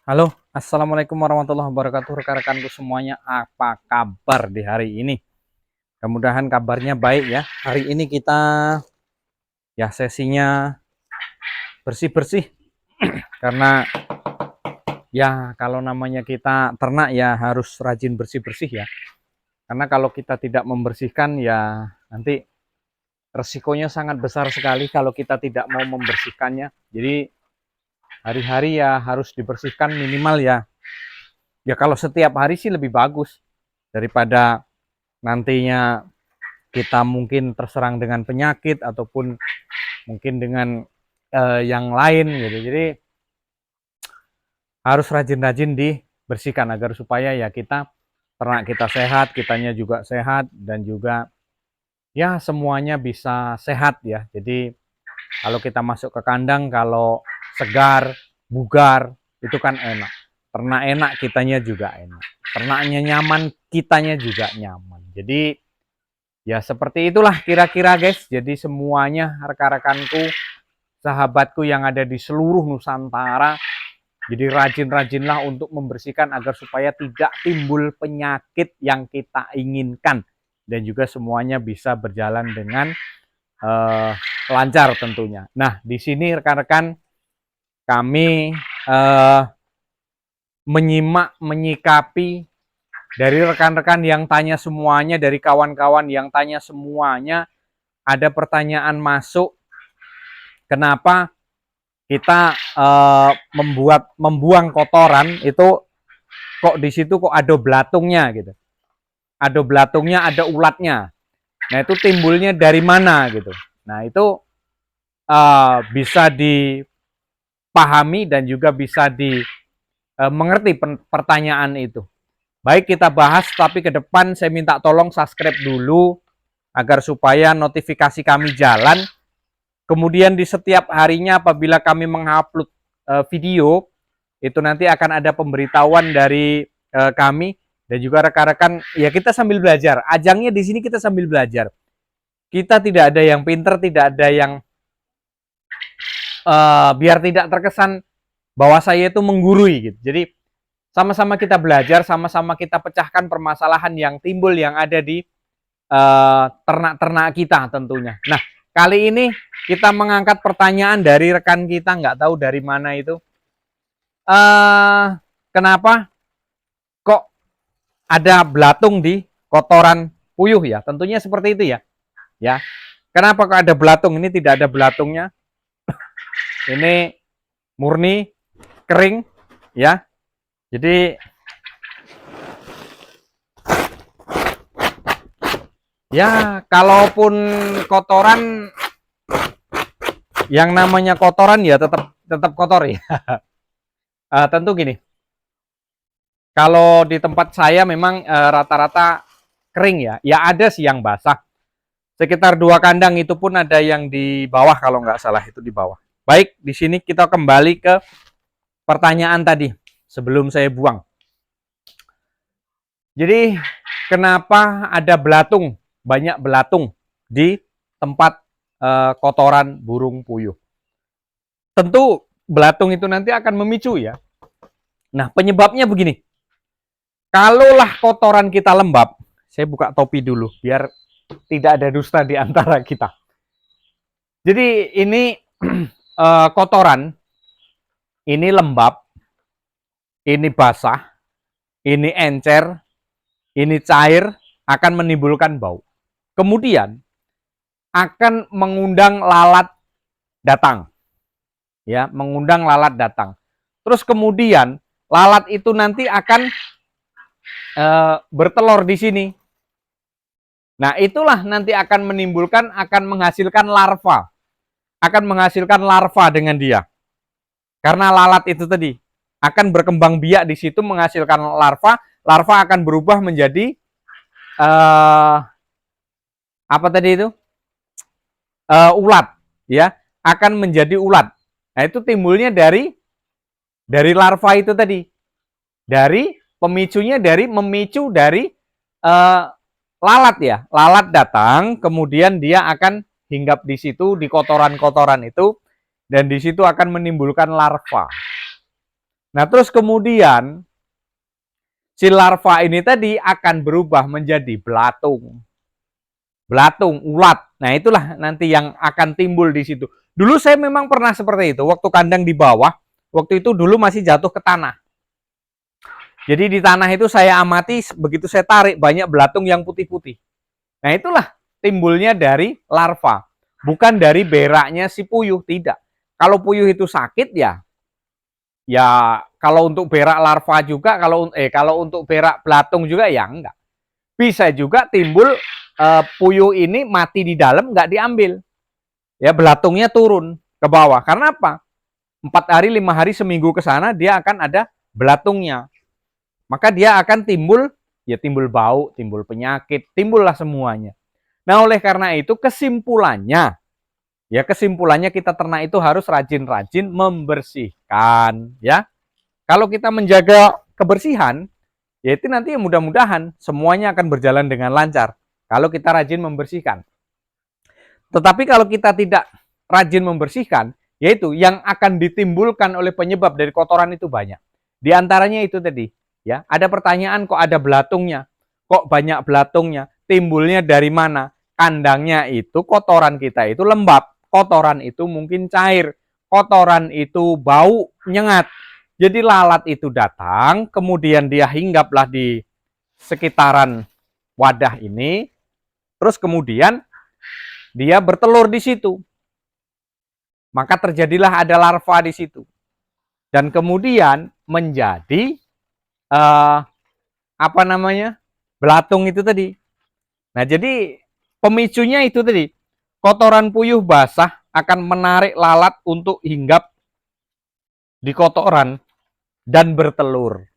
Halo, assalamualaikum warahmatullahi wabarakatuh, rekan-rekanku semuanya. Apa kabar di hari ini? Mudah-mudahan kabarnya baik ya. Hari ini kita ya sesinya bersih-bersih karena ya kalau namanya kita ternak ya harus rajin bersih-bersih ya. Karena kalau kita tidak membersihkan ya nanti resikonya sangat besar sekali kalau kita tidak mau membersihkannya. Jadi hari-hari ya harus dibersihkan minimal ya. Ya kalau setiap hari sih lebih bagus daripada nantinya kita mungkin terserang dengan penyakit ataupun mungkin dengan yang lain gitu. Jadi harus rajin-rajin dibersihkan agar supaya ya kita ternak kita sehat, kitanya juga sehat dan juga ya semuanya bisa sehat ya. Jadi kalau kita masuk ke kandang kalau segar, bugar itu kan enak. Ternak enak, kitanya juga enak. Ternaknya nyaman, kitanya juga nyaman. Jadi ya seperti itulah kira-kira guys. Jadi semuanya rekan-rekanku, sahabatku yang ada di seluruh Nusantara, jadi rajin-rajinlah untuk membersihkan agar supaya tidak timbul penyakit yang kita inginkan dan juga semuanya bisa berjalan dengan lancar tentunya. Nah, di sini rekan-rekan kami menyimak, menyikapi dari rekan-rekan yang tanya semuanya, dari kawan-kawan yang tanya semuanya, ada pertanyaan masuk, kenapa kita membuang kotoran itu kok di situ kok ada belatungnya gitu. Ada belatungnya, ada ulatnya. Nah, itu timbulnya dari mana gitu. Nah, itu bisa dipahami dan juga bisa dimengerti pertanyaan itu. Baik, kita bahas, tapi ke depan saya minta tolong subscribe dulu agar supaya notifikasi kami jalan. Kemudian di setiap harinya apabila kami mengupload video, itu nanti akan ada pemberitahuan dari kami dan juga rekan-rekan. Ya kita sambil belajar. Ajangnya di sini kita sambil belajar. Kita tidak ada yang pinter, tidak ada yang biar tidak terkesan bahwa saya itu menggurui gitu. Jadi sama-sama kita belajar, sama-sama kita pecahkan permasalahan yang timbul yang ada di ternak-ternak kita tentunya. Nah, kali ini kita mengangkat pertanyaan dari rekan kita, nggak tahu dari mana itu. Kenapa kok ada belatung di kotoran puyuh ya? Tentunya seperti itu ya. Ya. Kenapa kok ada belatung? Ini tidak ada belatungnya. Ini murni kering ya. Jadi ya kalaupun kotoran yang namanya kotoran ya tetap kotor ya. Tentu gini. Kalau di tempat saya memang rata-rata kering ya. Ya ada sih yang basah. Sekitar 2 kandang itu pun ada yang di bawah kalau nggak salah itu di bawah. Baik, di sini kita kembali ke pertanyaan tadi sebelum saya buang. Jadi kenapa ada belatung, banyak belatung di tempat kotoran burung puyuh? Tentu belatung itu nanti akan memicu ya. Nah, penyebabnya begini. Kalaulah kotoran kita lembab, saya buka topi dulu biar tidak ada dusta di antara kita. Jadi ini kotoran, ini lembab, ini basah, ini encer, ini cair, akan menimbulkan bau. Kemudian akan mengundang lalat datang. Ya, mengundang lalat datang. Terus kemudian lalat itu nanti akan bertelur di sini. Nah, itulah nanti akan menimbulkan, akan menghasilkan larva. Akan menghasilkan larva dengan dia. Karena lalat itu tadi akan berkembang biak di situ menghasilkan larva. Larva akan berubah menjadi apa tadi itu? Ulat, ya. Akan menjadi ulat. Nah, itu timbulnya dari larva itu tadi. Dari pemicunya dari memicu dari lalat ya. Lalat datang, kemudian dia akan hinggap di situ di kotoran-kotoran itu dan di situ akan menimbulkan larva. Nah, terus kemudian si larva ini tadi akan berubah menjadi belatung. Belatung, ulat. Nah, itulah nanti yang akan timbul di situ. Dulu saya memang pernah seperti itu. Waktu kandang di bawah, waktu itu dulu masih jatuh ke tanah. Jadi di tanah itu saya amati, begitu saya tarik banyak belatung yang putih-putih. Nah, itulah timbulnya dari larva. Bukan dari beraknya si puyuh, tidak. Kalau puyuh itu sakit ya kalau untuk berak larva juga, kalau untuk berak belatung juga ya enggak. Bisa juga timbul puyuh ini mati di dalam nggak diambil. Ya belatungnya turun ke bawah. Karena apa? 4 hari, 5 hari, seminggu ke sana dia akan ada belatungnya. Maka dia akan timbul, ya timbul bau, timbul penyakit, timbullah semuanya. Nah, oleh karena itu kesimpulannya kita ternak itu harus rajin-rajin membersihkan, ya. Kalau kita menjaga kebersihan, ya itu nanti mudah-mudahan semuanya akan berjalan dengan lancar kalau kita rajin membersihkan. Tetapi kalau kita tidak rajin membersihkan, yaitu yang akan ditimbulkan oleh penyebab dari kotoran itu banyak. Di antaranya itu tadi, ya. Ada pertanyaan, kok ada belatungnya? Kok banyak belatungnya? Timbulnya dari mana? Kandangnya itu kotoran kita itu lembab, kotoran itu mungkin cair, kotoran itu bau nyengat. Jadi lalat itu datang, kemudian dia hinggaplah di sekitaran wadah ini, terus kemudian dia bertelur di situ. Maka terjadilah ada larva di situ. Dan kemudian menjadi belatung itu tadi. Nah, jadi pemicunya itu tadi. Kotoran puyuh basah akan menarik lalat untuk hinggap di kotoran dan bertelur.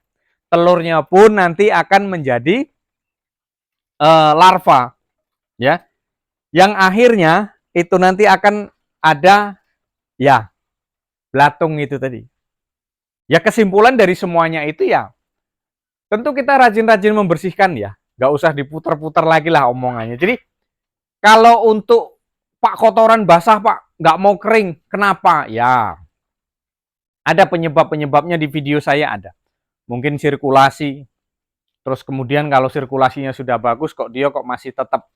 Telurnya pun nanti akan menjadi larva, ya. Yang akhirnya itu nanti akan ada ya belatung itu tadi. Ya kesimpulan dari semuanya itu ya tentu kita rajin-rajin membersihkan ya. Gak usah diputar-putar lagi lah omongannya. Jadi kalau untuk Pak kotoran basah Pak, gak mau kering. Kenapa? Ya ada penyebab-penyebabnya di video saya ada. Mungkin sirkulasi. Terus kemudian kalau sirkulasinya sudah bagus kok dia kok masih tetap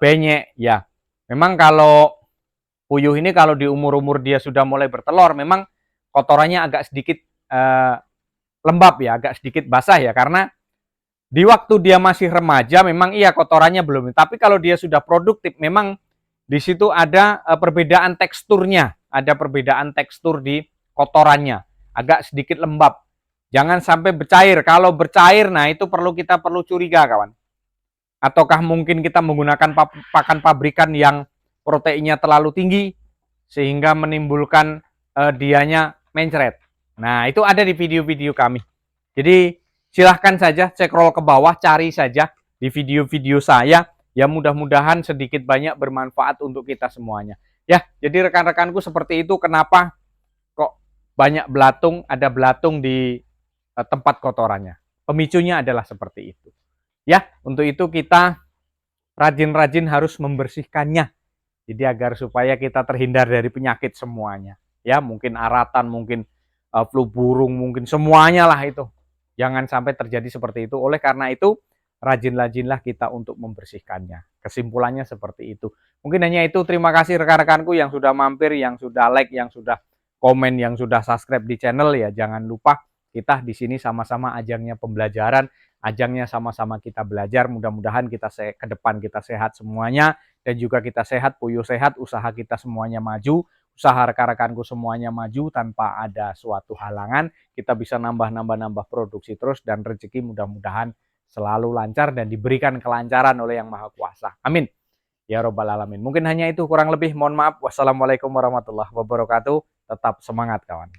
benyek. Ya memang kalau puyuh ini kalau di umur-umur dia sudah mulai bertelur, memang kotorannya agak sedikit lembab ya, agak sedikit basah ya, karena di waktu dia masih remaja memang iya kotorannya belum. Tapi kalau dia sudah produktif, memang di situ ada perbedaan teksturnya, ada perbedaan tekstur di kotorannya, agak sedikit lembab. Jangan sampai bercair. Kalau bercair, nah itu kita perlu curiga kawan. Ataukah mungkin kita menggunakan pakan pabrikan yang proteinnya terlalu tinggi sehingga menimbulkan dianya mencret. Nah, itu ada di video-video kami. Jadi silahkan saja scroll ke bawah, cari saja di video-video saya. Ya mudah-mudahan sedikit banyak bermanfaat untuk kita semuanya. Ya, jadi rekan-rekanku seperti itu kenapa kok banyak belatung, ada belatung di tempat kotorannya. Pemicunya adalah seperti itu. Ya, untuk itu kita rajin-rajin harus membersihkannya. Jadi agar supaya kita terhindar dari penyakit semuanya. Ya, mungkin aratan, mungkin flu burung, mungkin semuanya lah itu. Jangan sampai terjadi seperti itu. Oleh karena itu, rajin-rajinlah kita untuk membersihkannya. Kesimpulannya seperti itu. Mungkin hanya itu. Terima kasih rekan-rekanku yang sudah mampir, yang sudah like, yang sudah komen, yang sudah subscribe di channel ya. Jangan lupa kita di sini sama-sama ajangnya pembelajaran, ajangnya sama-sama kita belajar. Mudah-mudahan kita ke depan kita sehat semuanya dan juga kita sehat, puyuh sehat, usaha kita semuanya maju. Usaha rekan-rekanku semuanya maju tanpa ada suatu halangan, kita bisa nambah produksi terus dan rezeki mudah-mudahan selalu lancar dan diberikan kelancaran oleh Yang Maha Kuasa. Amin. Ya Robbal Alamin. Mungkin hanya itu, kurang lebih mohon maaf. Wassalamualaikum warahmatullahi wabarakatuh. Tetap semangat kawan.